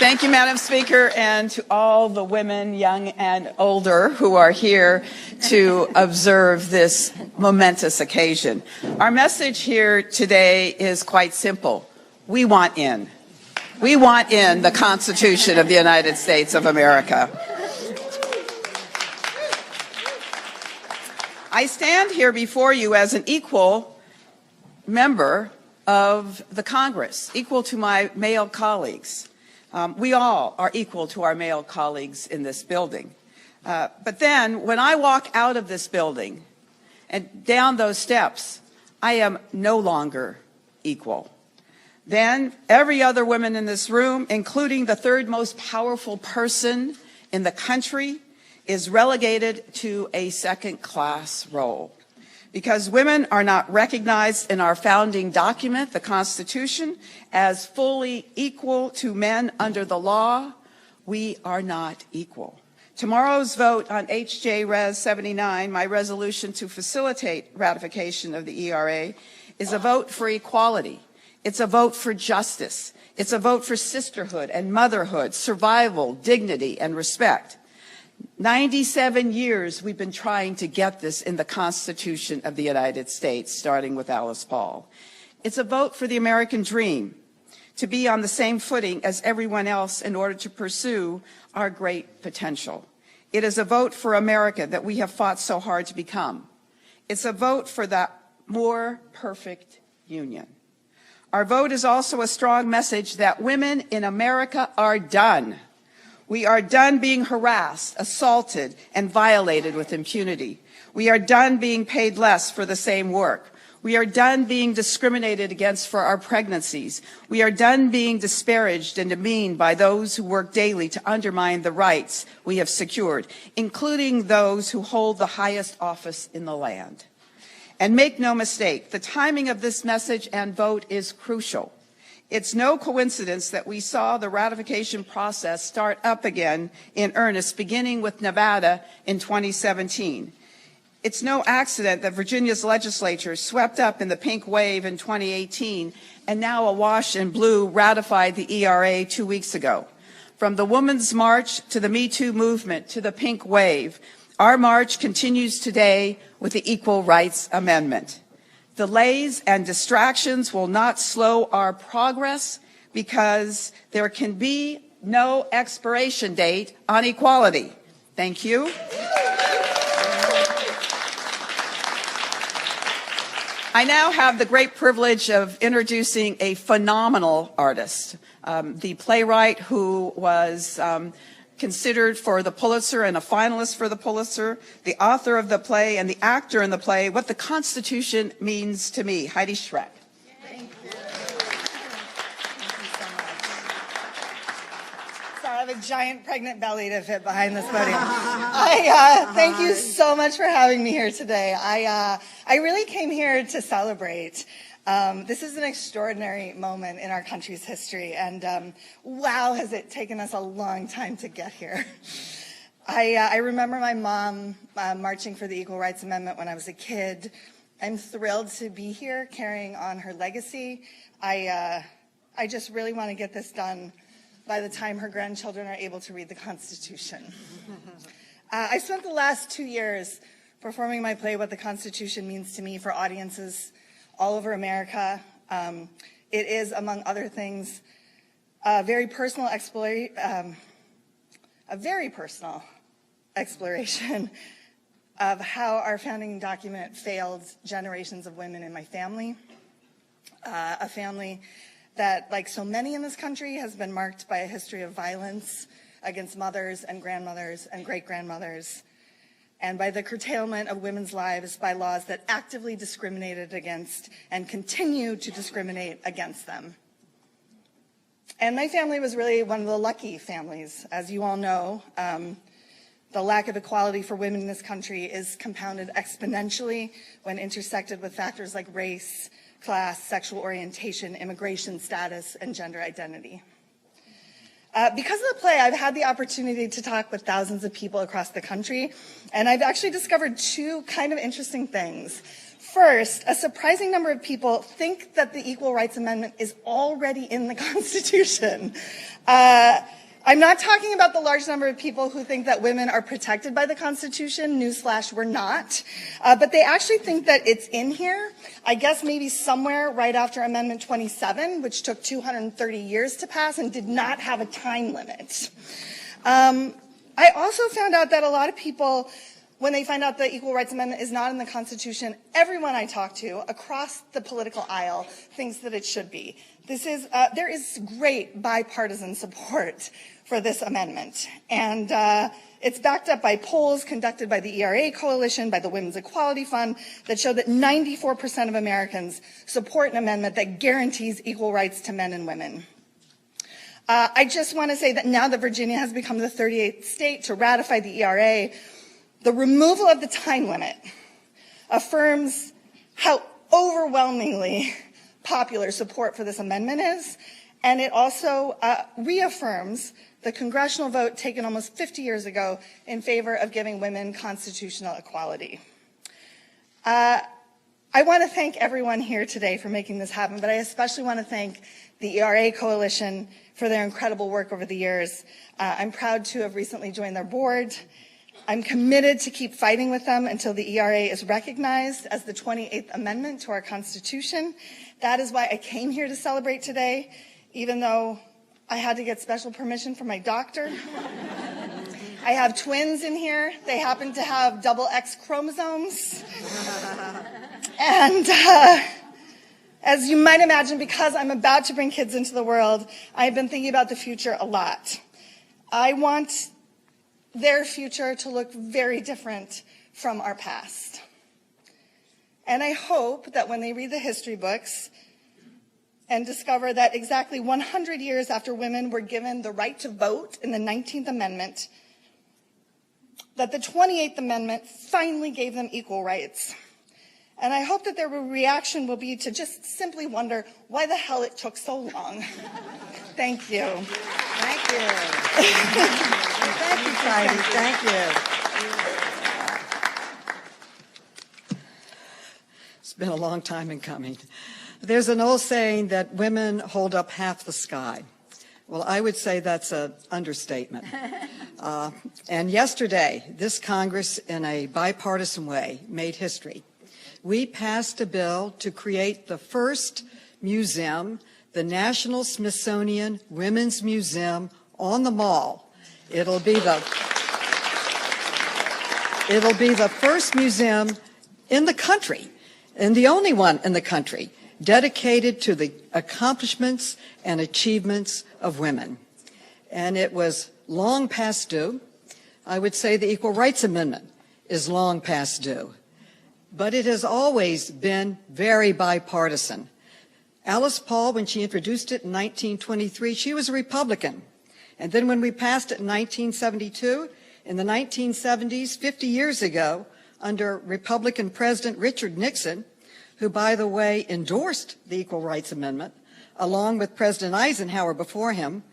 Thank you, Madam Speaker, and to all the women, young and older, who are here to observe this momentous occasion. Our message here today is quite simple. We want in. We want in the Constitution of the United States of America. I stand here before you as an equal member of the Congress, equal to my male colleagues. We all are equal to our male colleagues in this building. But then, when I walk out of this building and down those steps, I am no longer equal. Then, every other woman in this room, including the third most powerful person in the country, is relegated to a second-class role. Because women are not recognized in our founding document, the Constitution, as fully equal to men under the law, we are not equal. Tomorrow's vote on H.J. Res. 79, my resolution to facilitate ratification of the ERA, is a vote for equality. It's a vote for justice. It's a vote for sisterhood and motherhood, survival, dignity, and respect. 97 years we've been trying to get this in the Constitution of the United States, starting with Alice Paul. It's a vote for the American dream, to be on the same footing as everyone else in order to pursue our great potential. It is a vote for America that we have fought so hard to become. It's a vote for that more perfect union. Our vote is also a strong message that women in America are done. We are done being harassed, assaulted, and violated with impunity. We are done being paid less for the same work. We are done being discriminated against for our pregnancies. We are done being disparaged and demeaned by those who work daily to undermine the rights we have secured, including those who hold the highest office in the land. And make no mistake, the timing of this message and vote is crucial. It's no coincidence that we saw the ratification process start up again in earnest, beginning with Nevada in 2017. It's no accident that Virginia's legislature swept up in the pink wave in 2018 and now awash in blue ratified the ERA 2 weeks ago. From the Women's March to the Me Too movement to the pink wave, our march continues today with the Equal Rights Amendment. Delays and distractions will not slow our progress because there can be no expiration date on equality. Thank you. I now have the great privilege of introducing a phenomenal artist, the playwright who was considered for the Pulitzer and a finalist for the Pulitzer, the author of the play and the actor in the play, What the Constitution Means to Me, Heidi Schreck. Thank you. Thank you so much. Sorry, I have a giant pregnant belly to fit behind this podium. Thank you so much for having me here today. I really came here to celebrate. This is an extraordinary moment in our country's history, and wow, has it taken us a long time to get here. I remember my mom marching for the Equal Rights Amendment when I was a kid. I'm thrilled to be here carrying on her legacy. I just really want to get this done by the time her grandchildren are able to read the Constitution. I spent the last 2 years performing my play, What the Constitution Means to Me, for audiences all over America. It is, among other things, a very personal exploration of how our founding document failed generations of women in my family, a family that, like so many in this country, has been marked by a history of violence against mothers and grandmothers and great-grandmothers, and by the curtailment of women's lives by laws that actively discriminated against and continue to discriminate against them. And my family was really one of the lucky families. As you all know, the lack of equality for women in this country is compounded exponentially when intersected with factors like race, class, sexual orientation, immigration status, and gender identity. Because of the play, I've had the opportunity to talk with thousands of people across the country, and I've actually discovered two kind of interesting things. First, a surprising number of people think that the Equal Rights Amendment is already in the Constitution. I'm not talking about the large number of people who think that women are protected by the Constitution. Newsflash, we're not. But they actually think that it's in here, I guess maybe somewhere right after Amendment 27, which took 230 years to pass and did not have a time limit. I also found out that a lot of people, when they find out the Equal Rights Amendment is not in the Constitution, everyone I talk to across the political aisle thinks that it should be. There is great bipartisan support for this amendment. And it's backed up by polls conducted by the ERA Coalition, by the Women's Equality Fund, that show that 94% of Americans support an amendment that guarantees equal rights to men and women. I just want to say that now that Virginia has become the 38th state to ratify the ERA, the removal of the time limit affirms how overwhelmingly popular support for this amendment is, and it also reaffirms the congressional vote taken almost 50 years ago in favor of giving women constitutional equality. I want to thank everyone here today for making this happen, but I especially want to thank the ERA Coalition for their incredible work over the years. I'm proud to have recently joined their board. I'm committed to keep fighting with them until the ERA is recognized as the 28th Amendment to our Constitution. That is why I came here to celebrate today, even though I had to get special permission from my doctor. I have twins in here. They happen to have double X chromosomes. And as you might imagine, because I'm about to bring kids into the world, I've been thinking about the future a lot. I want their future to look very different from our past. And I hope that when they read the history books and discover that exactly 100 years after women were given the right to vote in the 19th Amendment, that the 28th Amendment finally gave them equal rights. And I hope that their reaction will be to just simply wonder why the hell it took so long. Thank you. Thank you. Thank you, Heidi. Thank you. It's been a long time in coming. There's an old saying that women hold up half the sky. Well, I would say that's an understatement. And yesterday, this Congress, in a bipartisan way, made history. We passed a bill to create the first museum, the National Smithsonian Women's Museum on the Mall. It'll be the first museum in the country, and the only one in the country, dedicated to the accomplishments and achievements of women. And it was long past due. I would say the Equal Rights Amendment is long past due. But it has always been very bipartisan. Alice Paul, when she introduced it in 1923, she was a Republican. And then when we passed it in 1972, in the 1970s, 50 years ago, under Republican President Richard Nixon, who, by the way, endorsed the Equal Rights Amendment, along with President Eisenhower before him,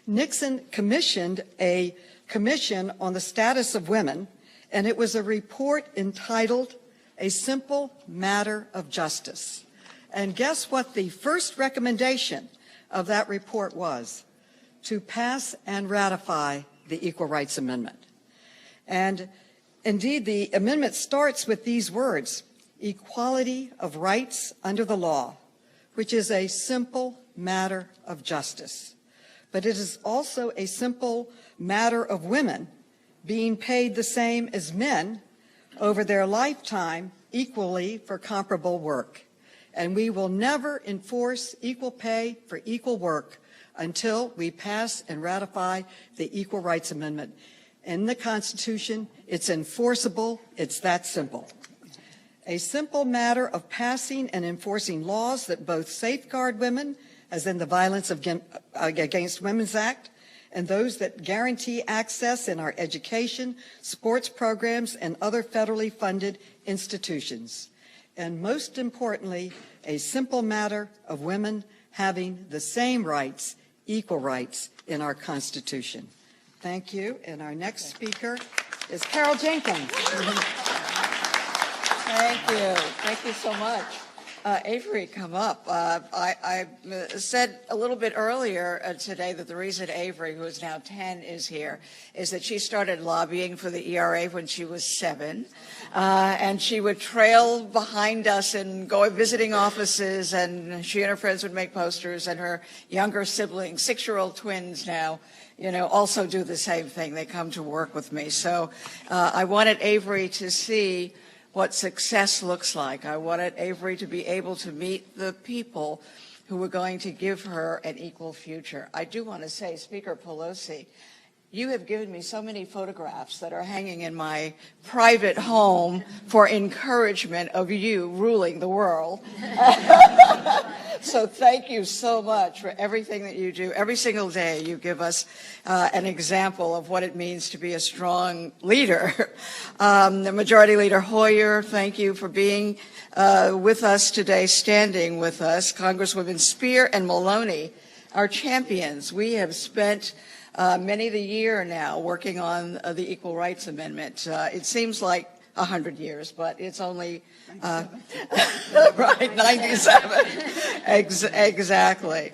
Nixon commissioned a commission on the status of women, and it was a report entitled A Simple Matter of Justice. And guess what the first recommendation of that report was? To pass and ratify the Equal Rights Amendment. And indeed, the amendment starts with these words: equality of rights under the law, which is a simple matter of justice. But it is also a simple matter of women being paid the same as men over their lifetime equally for comparable work. And we will never enforce equal pay for equal work until we pass and ratify the Equal Rights Amendment. In the Constitution, it's enforceable. It's that simple. A simple matter of passing and enforcing laws that both safeguard women, as in the Violence Against Women's Act, and those that guarantee access in our education, sports programs, and other federally funded institutions. And most importantly, a simple matter of women having the same rights, equal rights, in our Constitution. Thank you. And our next speaker is Carol Jenkins. Thank you. Thank you so much. Avery, come up. I said a little bit earlier today that the reason Avery, who is now 10, is here is that she started lobbying for the ERA when she was 7. And she would trail behind us and go visiting offices, and she and her friends would make posters, and her younger siblings, 6-year-old twins now, also do the same thing. They come to work with me. So I wanted Avery to see what success looks like. I wanted Avery to be able to meet the people who were going to give her an equal future. I do want to say, Speaker Pelosi, you have given me so many photographs that are hanging in my private home for encouragement of you ruling the world. So thank you so much for everything that you do. Every single day you give us an example of what it means to be a strong leader. The Majority Leader Hoyer, thank you for being with us today, standing with us. Congresswomen Spear and Maloney, our champions. We have spent many of the year now working on the Equal Rights Amendment. It seems like 100 years, but it's only right, 97. Exactly.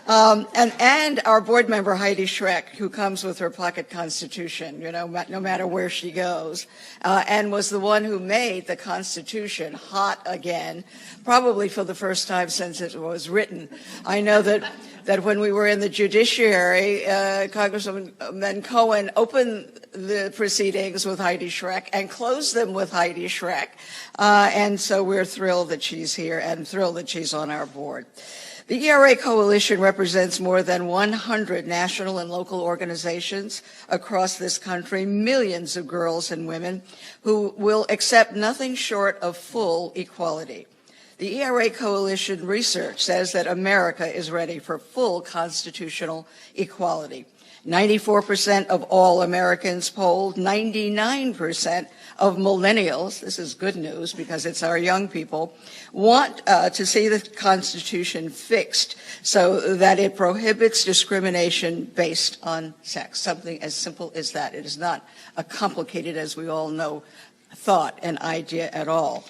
And our board member Heidi Schreck, who comes with her pocket constitution, no matter where she goes, and was the one who made the Constitution hot again, probably for the first time since it was written. I know that when we were in the judiciary, Congressman Cohen opened the proceedings with Heidi Schreck and closed them with Heidi Schreck. And so we're thrilled that she's here and thrilled that she's on our board. The ERA Coalition represents more than 100 national and local organizations across this country, millions of girls and women who will accept nothing short of full equality. The ERA Coalition research says that America is ready for full constitutional equality. 94% of all Americans polled, 99% of millennials, this is good news because it's our young people, want to see the Constitution fixed so that it prohibits discrimination based on sex, something as simple as that. It is not a complicated, as we all know, thought and idea at all.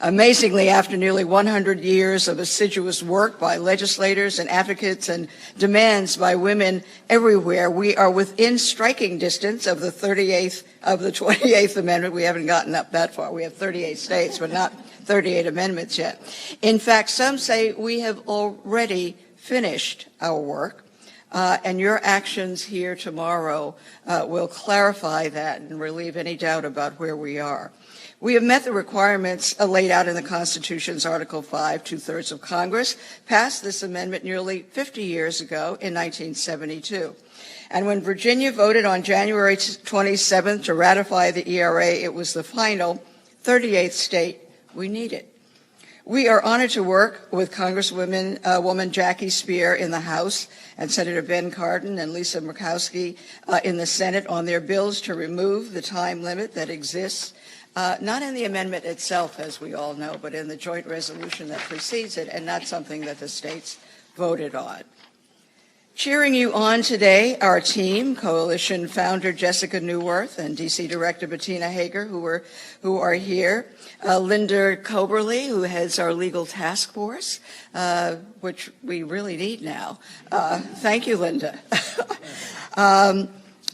Amazingly, after nearly 100 years of assiduous work by legislators and advocates and demands by women everywhere, we are within striking distance of the 28th Amendment. We haven't gotten up that far. We have 38 states, but not 38 amendments yet. In fact, some say we have already finished our work, and your actions here tomorrow will clarify that and relieve any doubt about where we are. We have met the requirements laid out in the Constitution's Article 5. 2/3 of Congress passed this amendment nearly 50 years ago in 1972. And when Virginia voted on January 27th to ratify the ERA, it was the final 38th state we needed. We are honored to work with Congresswoman Jackie Spear in the House and Senator Ben Cardin and Lisa Murkowski in the Senate on their bills to remove the time limit that exists not in the amendment itself, as we all know, but in the joint resolution that precedes it, and not something that the states voted on. Cheering you on today, our team, Coalition founder Jessica Neuwirth and DC Director Bettina Hager, who are here, Linda Coberly, who heads our legal task force, which we really need now. Thank you, Linda.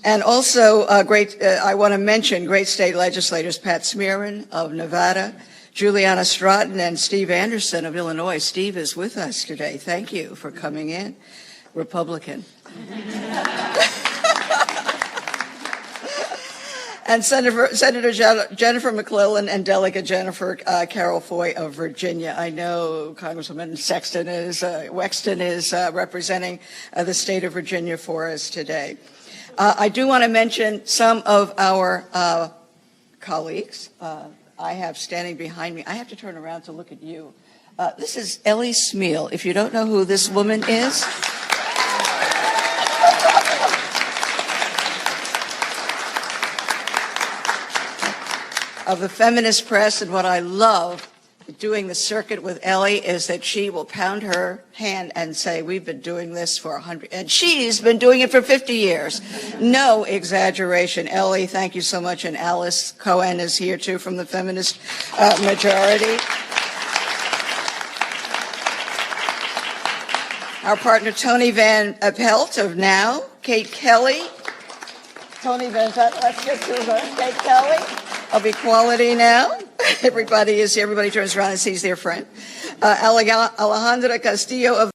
And also, I want to mention great state legislators, Pat Smearin of Nevada, Juliana Stratton, and Steve Anderson of Illinois. Steve is with us today. Thank you for coming in. Republican. And Senator Jennifer McClellan and Delegate Jennifer Carol Foy of Virginia. I know Congresswoman Wexton is representing the state of Virginia for us today. I do want to mention some of our colleagues I have standing behind me. I have to turn around to look at you. This is Ellie Smeal. If you don't know who this woman is, of the feminist press, and what I love doing the circuit with Ellie is that she will pound her hand and say, we've been doing this for 100, and she's been doing it for 50 years. No exaggeration. Ellie, thank you so much. And Alice Cohen is here too from the feminist majority. Our partner, Tony Van Pelt of Now, Kate Kelly. Tony Van Pelt, let's get to her. Kate Kelly of Equality Now. Everybody turns around and sees their friend. Alejandra Castillo of